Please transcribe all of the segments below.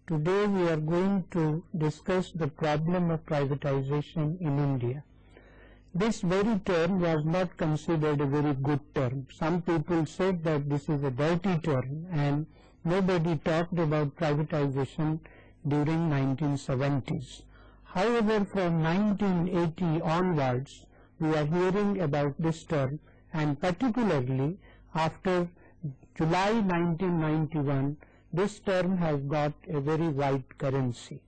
Today we are going to discuss the problem of privatization in India. This very term was not considered a very good term. Some people said that this is a dirty term, and nobody talked about privatization during 1970s. However, from 1980 onwards, we are hearing about this term, and particularly after July 1991, this term has got a very wide currency.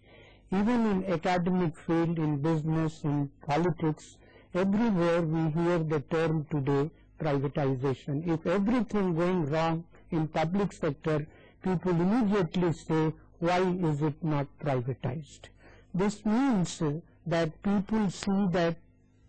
Even in academic field, in business, in politics, everywhere we hear the term today, privatization. If everything going wrong in public sector, people immediately say, why is it not privatized? This means that people see that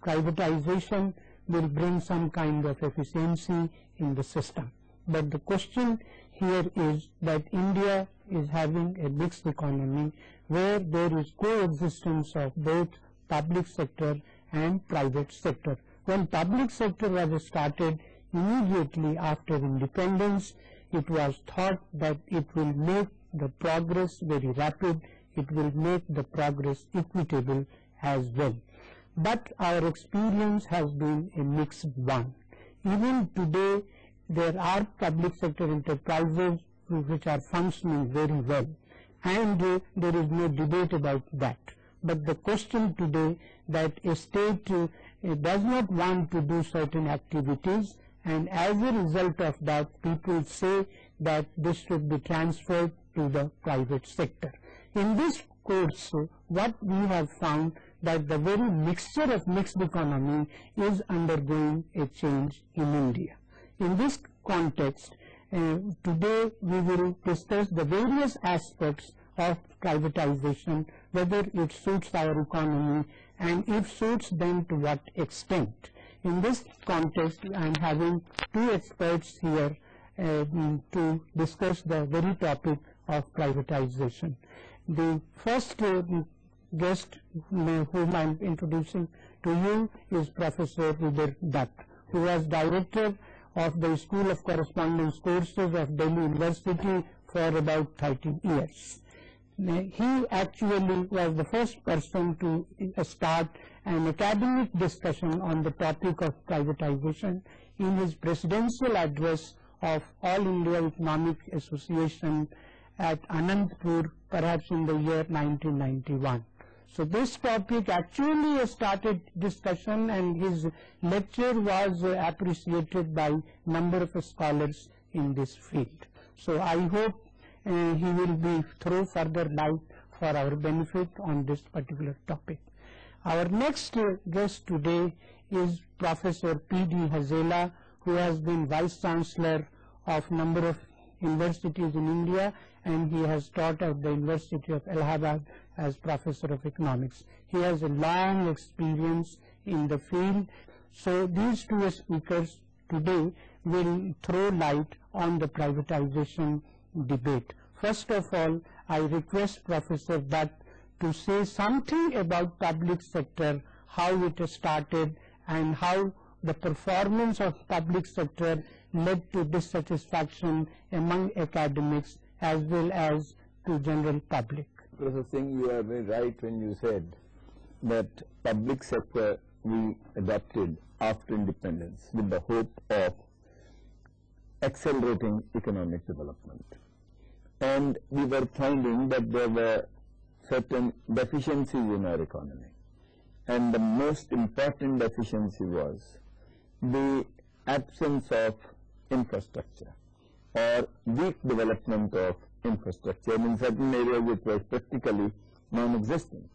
privatization will bring some kind of efficiency in the system. But the question here is that India is having a mixed economy where there is coexistence of both public sector and private sector. When public sector was started immediately after independence, it was thought that it will make the progress very rapid, it will make the progress equitable as well. But our experience has been a mixed one. Even today, there are public sector enterprises which are functioning very well, and there is no debate about that. But the question today that a state does not want to do certain activities, and as a result of that, people say that this should be transferred to the private sector. In this course, what we have found that the very mixture of mixed economy is undergoing a change in India. In this context, today we will discuss the various aspects of privatization, whether it suits our economy, and if suits, then to what extent. In this context, I am having two experts here to discuss the very topic of privatization. The first guest whom I am introducing to you is Professor Uday Dutt, who was Director of the School of Correspondence Courses of Delhi University for about 30 years. He actually was the first person to start an academic discussion on the topic of privatization in his presidential address of All India Economic Association at Anandpur, perhaps in the year 1991. So this topic actually started discussion, and his lecture was appreciated by number of scholars in this field. So I hope he will be throw further light for our benefit on this particular topic. Our next guest today is Professor P.D. Hazela, who has been Vice Chancellor of number of universities in India, and he has taught at the University of Allahabad as Professor of Economics. He has a long experience in the field. So these two speakers today will throw light on the privatization debate. First of all, I request Professor Dutt to say something about public sector, how it started, and how the performance of public sector led to dissatisfaction among academics as well as to general public. Professor Singh, you are very right when you said that public sector we adopted after independence with the hope of accelerating economic development. And we were finding that there were certain deficiencies in our economy. And the most important deficiency was the absence of infrastructure. or weak development of infrastructure in certain areas which was practically non-existent.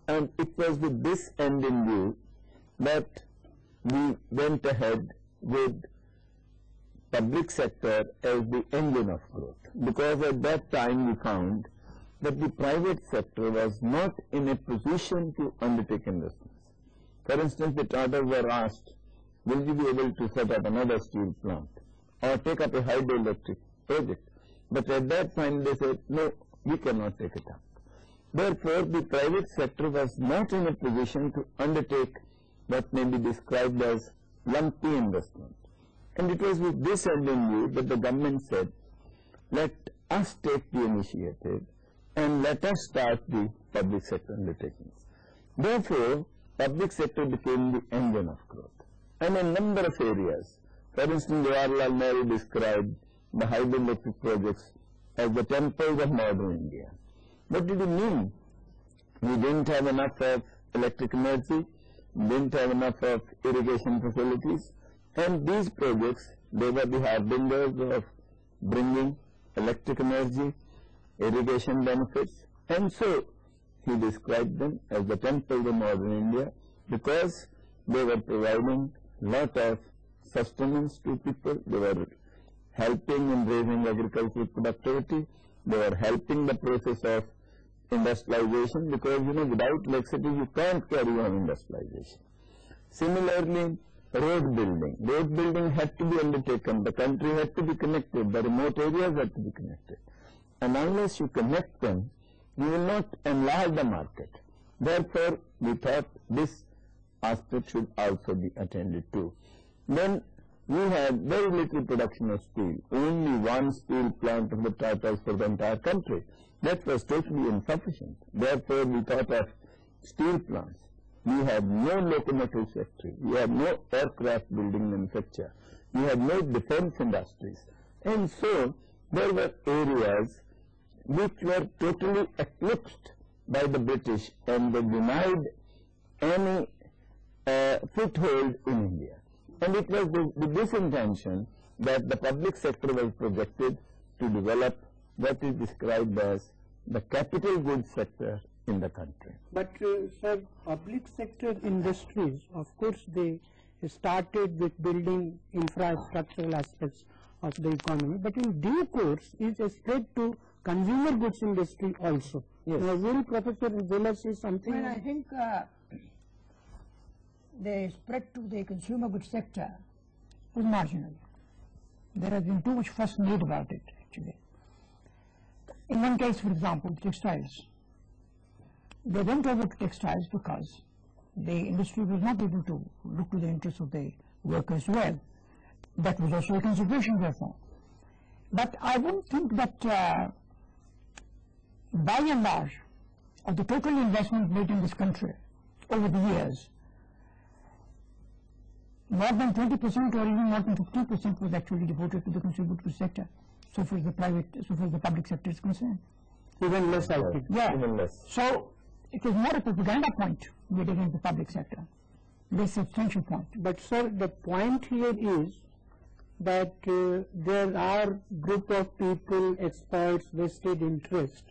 And it was with this end in view that we went ahead with public sector as the engine of growth, because at that time we found that the private sector was not in a position to undertake investments. For instance, the Tatars were asked, will you be able to set up another steel plant or take up a hydroelectric project? But at that time they said, no, we cannot take it up. Therefore, the private sector was not in a position to undertake what may be described as lumpy investment. And it was with this end in view that the government said, let us take the initiative and let us start the public sector undertakings. Therefore, public sector became the engine of growth. And a number of areas, for instance, Jawaharlal Nehru described the hydroelectric projects as the temples of modern India. What did it mean? We didn't have enough of electric energy, didn't have enough of irrigation facilities, and these projects, they were the harbingers of bringing electric energy, irrigation benefits, and so he described them as the temples of modern India because they were providing lot of sustenance to people, they were helping in raising agricultural productivity, they were helping the process of industrialization, because without electricity you can't carry on industrialization. Similarly, road building had to be undertaken, the country had to be connected, the remote areas had to be connected, and unless you connect them, you will not enlarge the market. Therefore, we thought this aspect should also be attended to. Then we had very little production of steel, only one steel plant of the Tatars for the entire country. That was totally insufficient. Therefore, we thought of steel plants. We had no locomotive factory, we had no aircraft building manufacture, we had no defense industries. And so, there were areas which were totally eclipsed by the British and they denied any foothold in India. And it was with this intention that the public sector was projected to develop what is described as the capital goods sector in the country. But sir, public sector industries, of course, they started with building infrastructural aspects of the economy, but in due course is spread to consumer goods industry also. Yes. Now, will Professor Vijay say something? Well, I think the spread to the consumer goods sector was marginal. There has been too much fuss made about it, actually. In one case, for example, textiles. They went over to textiles because the industry was not able to look to the interests of the workers well. That was also a consideration, therefore. But I wouldn't think that by and large, of the total investment made in this country over the years, more than 20% or even more than 50% was actually devoted to the consumer goods sector, so far as the public sector is concerned. Even less, I think. Yeah. Even less. So it is more a propaganda point made against the public sector, less substantial point. But sir, the point here is that there are group of people, experts, vested interest,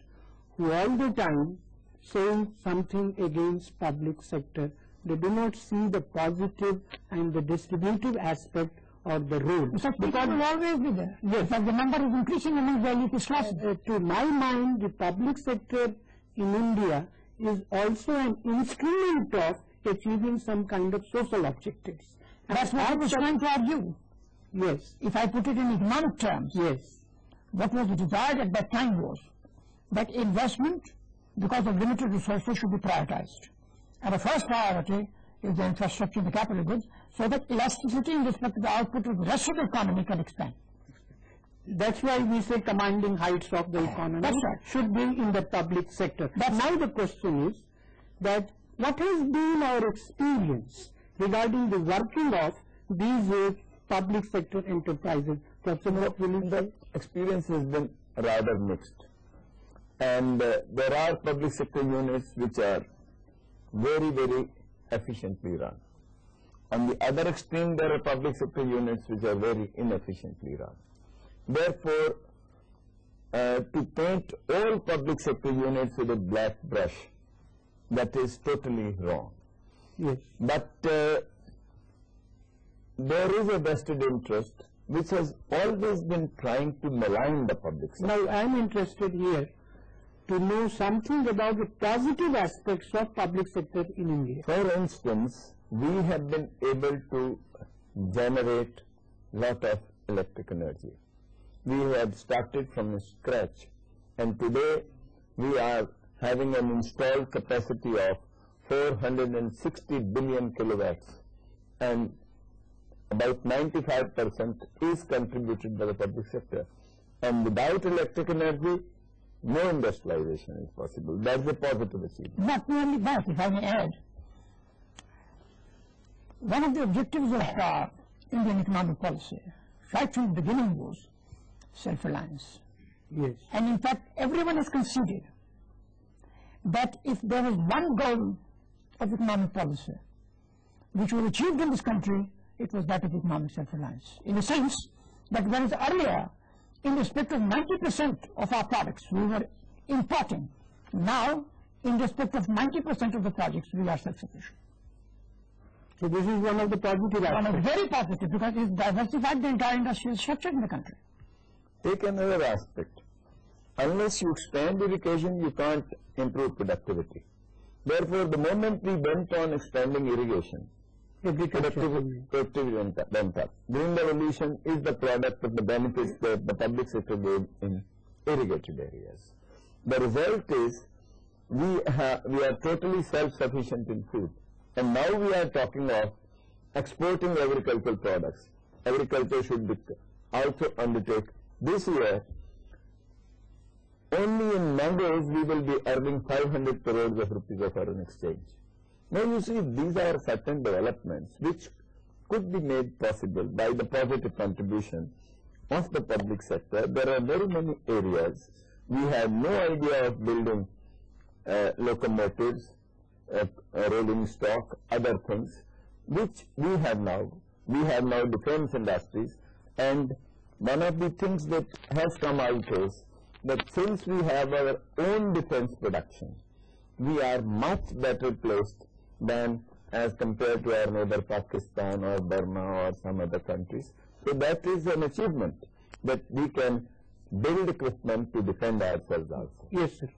who all the time saying something against public sector. They do not see the positive and the distributive aspect of the role. Such people will always be there. Yes. But the number is increasing among the elite classes. To my mind, the public sector in India is also an instrument of achieving some kind of social objectives. And That's what I was trying to argue. Yes. If I put it in economic terms, Yes. what was desired at that time was that investment, because of limited resources, should be prioritized. And the first priority is the infrastructure and the capital goods, so that elasticity in respect to the output of the rest of the economy can expand. That's why we say commanding heights of the economy That's right. should be in the public sector. Now the question is that what has been our experience regarding the working of these public sector enterprises? The experience has been rather mixed. And there are public sector units which are very, very efficiently run. On the other extreme, there are public sector units which are very inefficiently run. Therefore, to paint all public sector units with a black brush, that is totally wrong. Yes. But there is a vested interest which has always been trying to malign the public sector. Now, I am interested here to know something about the positive aspects of public sector in India. For instance, we have been able to generate lot of electric energy. We have started from scratch, and today we are having an installed capacity of 460 billion kilowatts, and about 95% is contributed by the public sector. And without electric energy, no industrialization is possible. That's a positive achievement. Not only that, if I may add, one of the objectives of Indian economic policy, right from the beginning, was self-reliance. Yes. And in fact, everyone has conceded that if there was one goal of economic policy which was achieved in this country, it was that of economic self-reliance. In the sense that whereas earlier, in respect of 90% of our products, we were importing. Now, in respect of 90% of the projects, we are self-sufficient. So this is one of the positive aspects. One of very positive, because it's diversified the entire industrial structure in the country. Take another aspect. Unless you expand irrigation, you can't improve productivity. Therefore, the moment we went on expanding irrigation, productivity went up. Green revolution is the product of the benefits that the public sector gave in irrigated areas. The result is we are totally self-sufficient in food. And now we are talking of exporting agricultural products. Agriculture should also undertake this year. Only in mangoes we will be earning 500 crores of rupees of foreign exchange. Now you see, these are certain developments which could be made possible by the positive contribution of the public sector. There are very many areas. We have no idea of building locomotives, rolling stock, other things, which we have now. We have now defense industries, and one of the things that has come out is that since we have our own defense production, we are much better placed than as compared to our neighbor Pakistan or Burma or some other countries. So that is an achievement, that we can build equipment to defend ourselves also. Yes, sir.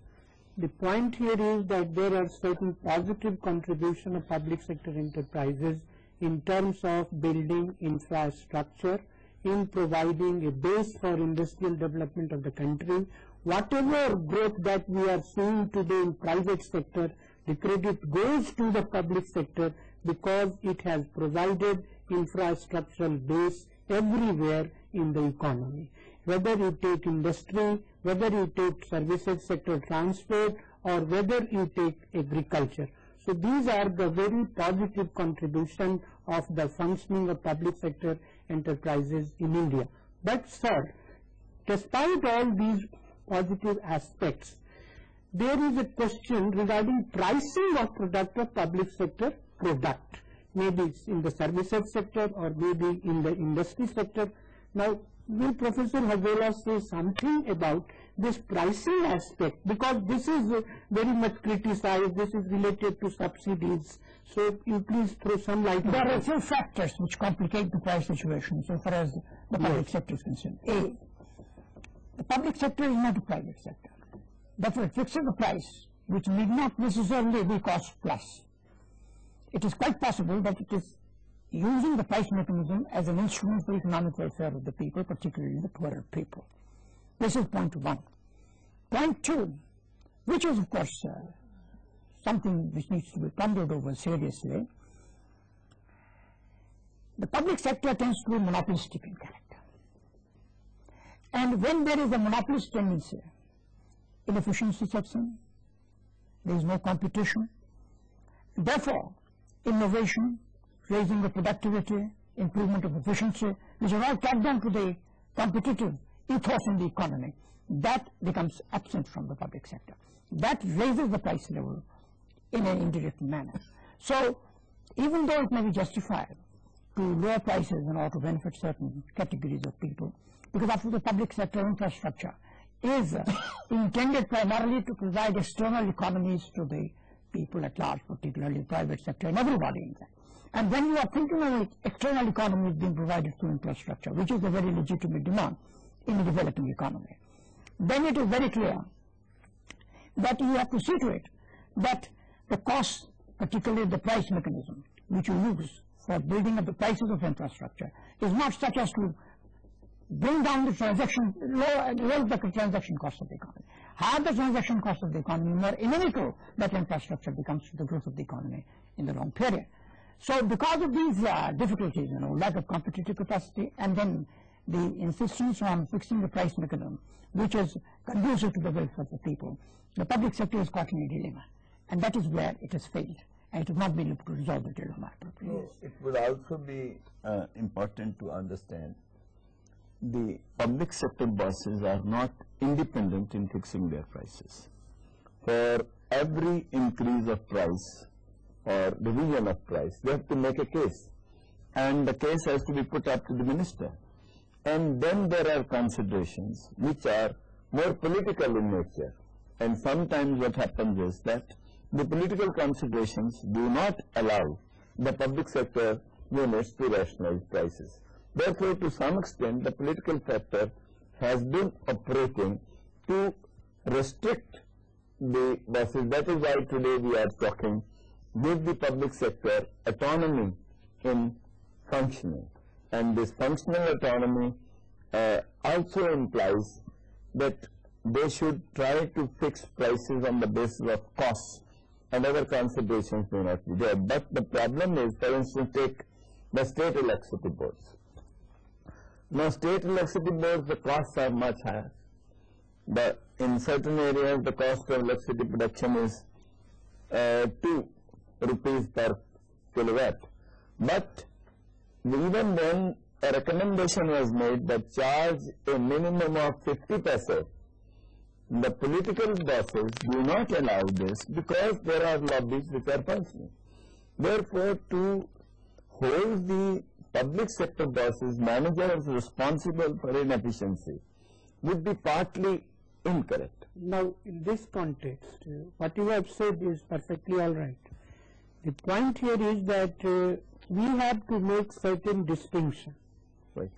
The point here is that there are certain positive contribution of public sector enterprises in terms of building infrastructure, in providing a base for industrial development of the country. Whatever growth that we are seeing today in private sector, the credit goes to the public sector because it has provided infrastructural base everywhere in the economy. Whether you take industry, whether you take services sector, transport, or whether you take agriculture. So these are the very positive contribution of the functioning of public sector enterprises in India. But sir, despite all these positive aspects, there is a question regarding pricing of product of public sector product. Maybe it's in the services sector or maybe in the industry sector. Now, will Professor Hazela say something about this pricing aspect, because this is very much criticized, this is related to subsidies. So you please throw some light on There are a that. few factors which complicate the price situation so far as the public sector is concerned. A, the public sector is not a private sector. Therefore, it fixes the price, which need not necessarily be cost plus. It is quite possible that it is using the price mechanism as an instrument for economic welfare of the people, particularly the poorer people. This is point one. Point two, which is of course something which needs to be pondered over seriously. The public sector tends to be monopolistic in character. And when there is a monopolist tendency, inefficiency sets in, there is no competition. Therefore, innovation, raising the productivity, improvement of efficiency, which are all tagged on to the competitive ethos in the economy, that becomes absent from the public sector. That raises the price level in an indirect manner. So, even though it may be justified to lower prices in order to benefit certain categories of people, because after the public sector infrastructure is intended primarily to provide external economies to the people at large, particularly private sector and everybody in that. And when you are thinking of external economies being provided through infrastructure, which is a very legitimate demand in a developing economy, then it is very clear that you have to see to it that the costs, particularly the price mechanism, which you use for building up the prices of infrastructure, is not such as to bring down the transaction, lower the transaction cost of the economy. Have the transaction cost of the economy more inimical, that infrastructure becomes the growth of the economy in the long period. So because of these difficulties, lack of competitive capacity, and then the insistence on fixing the price mechanism, which is conducive to the welfare of the people, the public sector is caught in a dilemma, and that is where it has failed, and it has not been able to resolve the dilemma. So it would also be important to understand the public sector bosses are not independent in fixing their prices. For every increase of price or revision of price, they have to make a case, and the case has to be put up to the minister. And then there are considerations which are more political in nature, and sometimes what happens is that the political considerations do not allow the public sector units to rationalize prices. Therefore, to some extent, the political factor has been operating to restrict the bosses. That is why today we are talking, give the public sector autonomy in functioning. And this functional autonomy also implies that they should try to fix prices on the basis of costs, and other considerations may not be there. But the problem is, for instance, take the state electricity boards. Now, state electricity boards, the costs are much higher. But in certain areas, the cost of electricity production is 2 rupees per kilowatt. But even then, a recommendation was made that charge a minimum of 50 paise. The political bosses do not allow this because there are lobbies which are functioning. Therefore, to hold the public sector bosses, managers responsible for inefficiency would be partly incorrect. Now, in this context, what you have said is perfectly all right. The point here is that we have to make certain distinction. Right.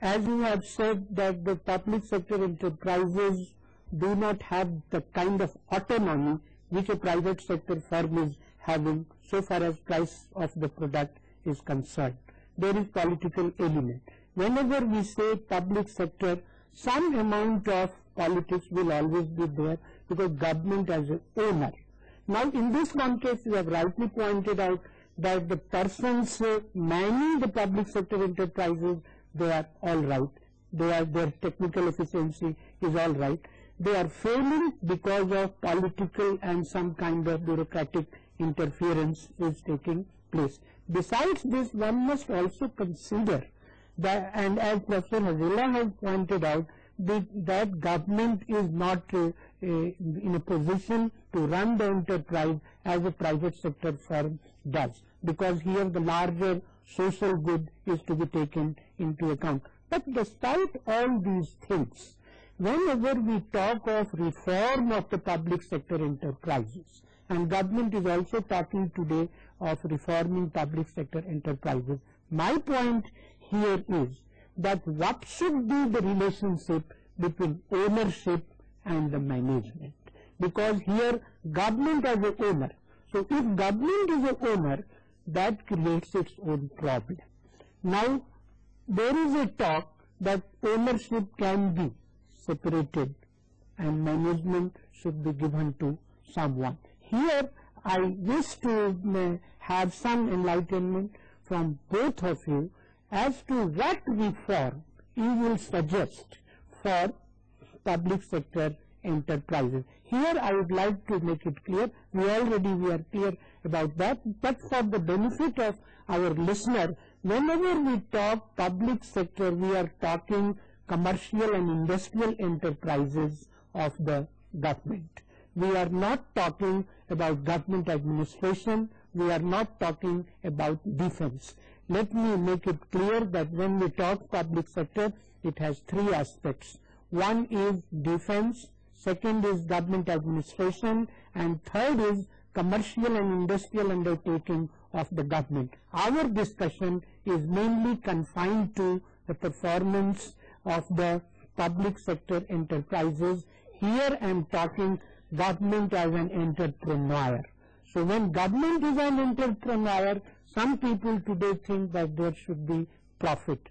As you have said that the public sector enterprises do not have the kind of autonomy which a private sector firm is having so far as price of the product is concerned. There is political element. Whenever we say public sector, some amount of politics will always be there because government as an owner. Now, in this context, you have rightly pointed out that the persons manning the public sector enterprises, they are all right. Their technical efficiency is all right. They are failing because of political and some kind of bureaucratic interference is taking place. Besides this, one must also consider that, and as Professor Hazila has pointed out, that government is not in a position to run the enterprise as a private sector firm does, because here the larger social good is to be taken into account. But despite all these things, whenever we talk of reform of the public sector enterprises, and government is also talking today of reforming public sector enterprises, my point here is that what should be the relationship between ownership and the management? Because here government as an owner, so if government is an owner, that creates its own problem. Now, there is a talk that ownership can be separated and management should be given to someone. Here, I wish to have some enlightenment from both of you as to what reform you will suggest for public sector enterprises. Here, I would like to make it clear, we are clear about that, but for the benefit of our listener, whenever we talk public sector, we are talking commercial and industrial enterprises of the government. We are not talking about government administration, we are not talking about defense. Let me make it clear that when we talk public sector, it has three aspects. One is defense, second is government administration, and third is commercial and industrial undertaking of the government. Our discussion is mainly confined to the performance of the public sector enterprises. Here I am talking government as an entrepreneur. So when government is an entrepreneur, some people today think that there should be profit.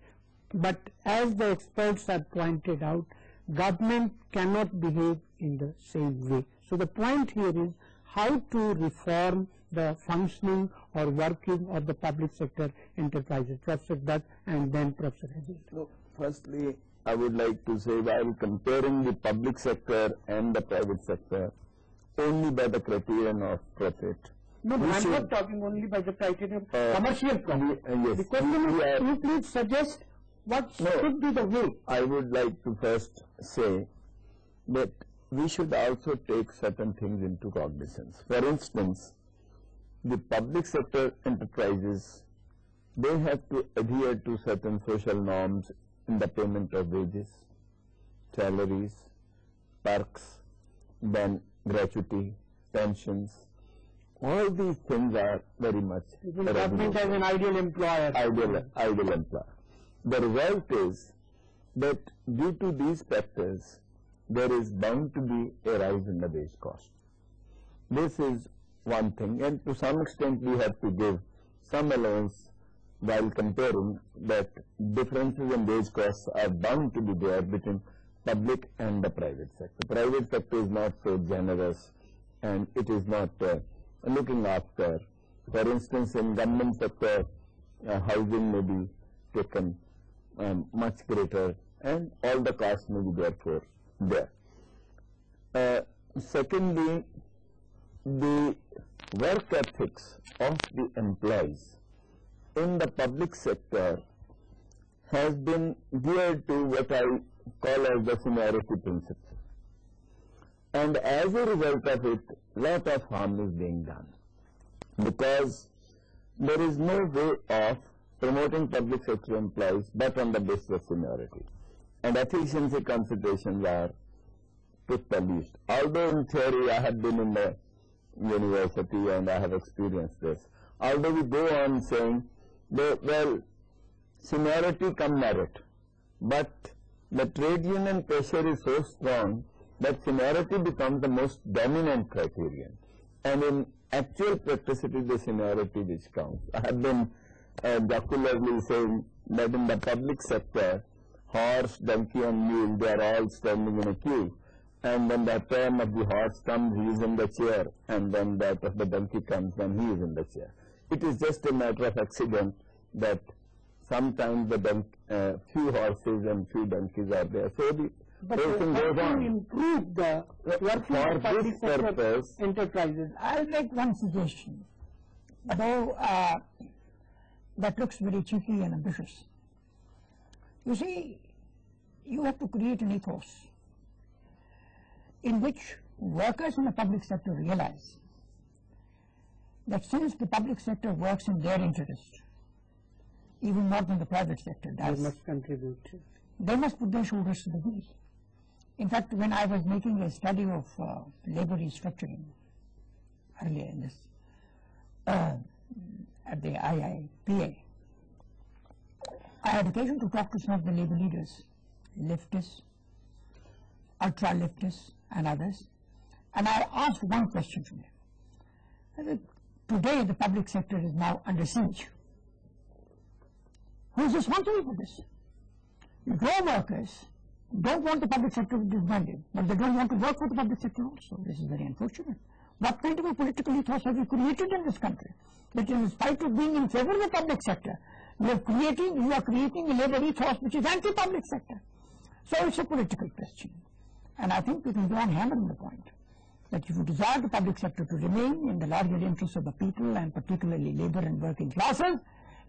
But as the experts have pointed out, government cannot behave in the same way. So the point here is how to reform the functioning or working of the public sector enterprises. Professor Dutt and then Professor Hazel. So, firstly, I would like to say, while comparing the public sector and the private sector only by the criterion of profit. No, I'm not talking only by the criterion of commercial profit. Yes. The question is, can you please suggest what should be the way? I would like to first say that we should also take certain things into cognizance. For instance, the public sector enterprises, they have to adhere to certain social norms in the payment of wages, salaries, perks, then gratuity, pensions. All these things are very much Government as an ideal employer. Ideal employer. The result is that due to these factors, there is bound to be a rise in the wage cost. This is one thing, and to some extent we have to give some allowance while comparing that differences in wage costs are bound to be there between public and the private sector. Private sector is not so generous and it is not looking after. For instance, in government sector, housing may be taken much greater and all the costs may be therefore there. Secondly, the work ethics of the employees in the public sector has been geared to what I call as the seniority principle. And as a result of it, lot of harm is being done, because there is no way of promoting public sector employees but on the basis of seniority. And efficiency considerations are put the least. Although in theory I have been in the university and I have experienced this, although we go on saying that, well, seniority come merit, but the trade union pressure is so strong that seniority becomes the most dominant criterion, and in actual practice it is the seniority which counts. I have been jocularly saying that in the public sector, horse, donkey and mule, they are all standing in a queue, and when the turn of the horse comes, he is in the chair, and when that of the donkey comes, then he is in the chair. It is just a matter of accident that sometimes the few horses and few donkeys are there. So the whole thing goes on. Improve the working of public sector enterprises. I'll make one suggestion, though that looks very cheeky and ambitious. You see, you have to create an ethos in which workers in the public sector realize that since the public sector works in their interest, even more than the private sector does, They must contribute. They must put their shoulders to the wheel. In fact, when I was making a study of labor restructuring earlier in this, at the IIPA, I had occasion to talk to some of the labor leaders, leftists, ultra-leftists and others, and I asked one question from them. I said, today the public sector is now under siege. Who is responsible for this? Your workers don't want the public sector to be disbanded, but they don't want to work for the public sector also. This is very unfortunate. What kind of a political ethos have you created in this country? That in spite of being in favor of the public sector, you are creating a labor ethos which is anti-public sector. So it's a political question. And I think we can go on hammering the point that if you desire the public sector to remain in the larger interests of the people and particularly labor and working classes,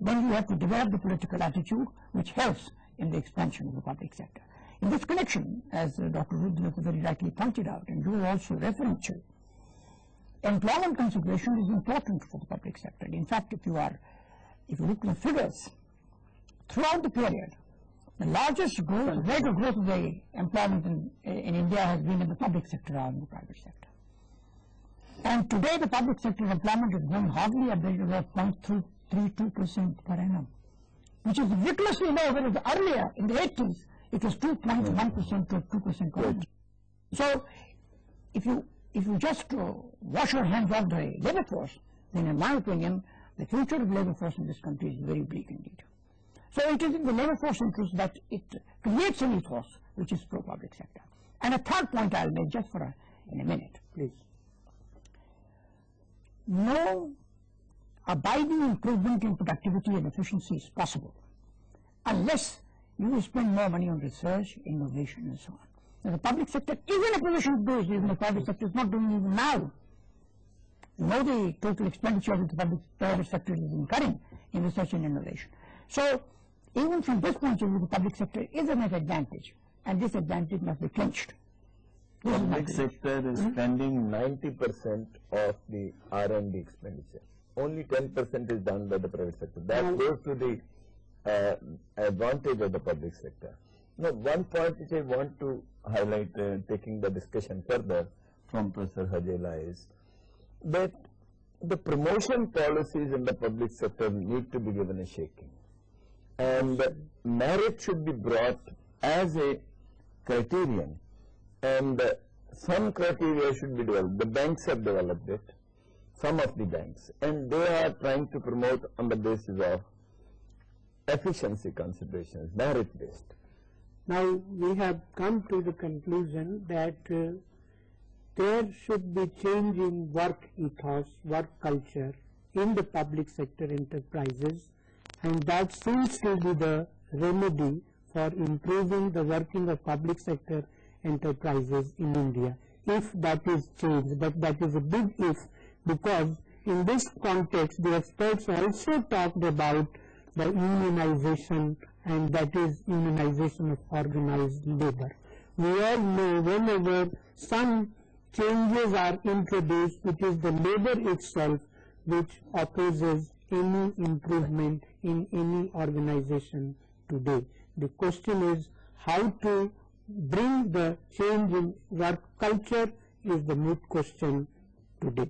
then you have to develop the political attitude which helps in the expansion of the public sector. In this connection, as Dr. Rudra very rightly pointed out, and you also referred to, employment consideration is important for the public sector. In fact, if you look at the figures, throughout the period The largest growth, rate of growth of the employment in India has been in the public sector rather than the private sector. And today the public sector employment is growing hardly at the rate of 0.32% per annum, which is ridiculously low, whereas earlier in the 80s it was 2.1% to 2% per annum. So if you just wash your hands off the labor force, then in my opinion the future of labor force in this country is very bleak indeed. So it is in the labor force interest that it creates an ethos which is pro-public sector. And a third point I'll make just in a minute, please. No abiding improvement in productivity and efficiency is possible unless you spend more money on research, innovation and so on. Now, the public sector is in a position to do it, even the private sector is not doing it even now. You know the total expenditure that the private sector is incurring in research and innovation. So even from this point of view, the public sector is an advantage, and this advantage must be clinched. The public sector is spending 90% of the R&D expenditure. Only 10% is done by the private sector. That goes to the advantage of the public sector. Now, one point which I want to highlight, taking the discussion further from Professor Hajela, is that the promotion policies in the public sector need to be given a shaking. And merit should be brought as a criterion, and some criteria should be developed. The banks have developed it, some of the banks, and they are trying to promote on the basis of efficiency considerations, merit-based. Now we have come to the conclusion that there should be change in work ethos, work culture in the public sector enterprises, and that seems to be the remedy for improving the working of public sector enterprises in India. If that is changed, that is a big if, because in this context the experts also talked about the unionization, and that is unionization of organized labor. We all know whenever some changes are introduced, it is the labor itself which opposes any improvement in any organization today. The question is how to bring the change in work culture is the moot question today.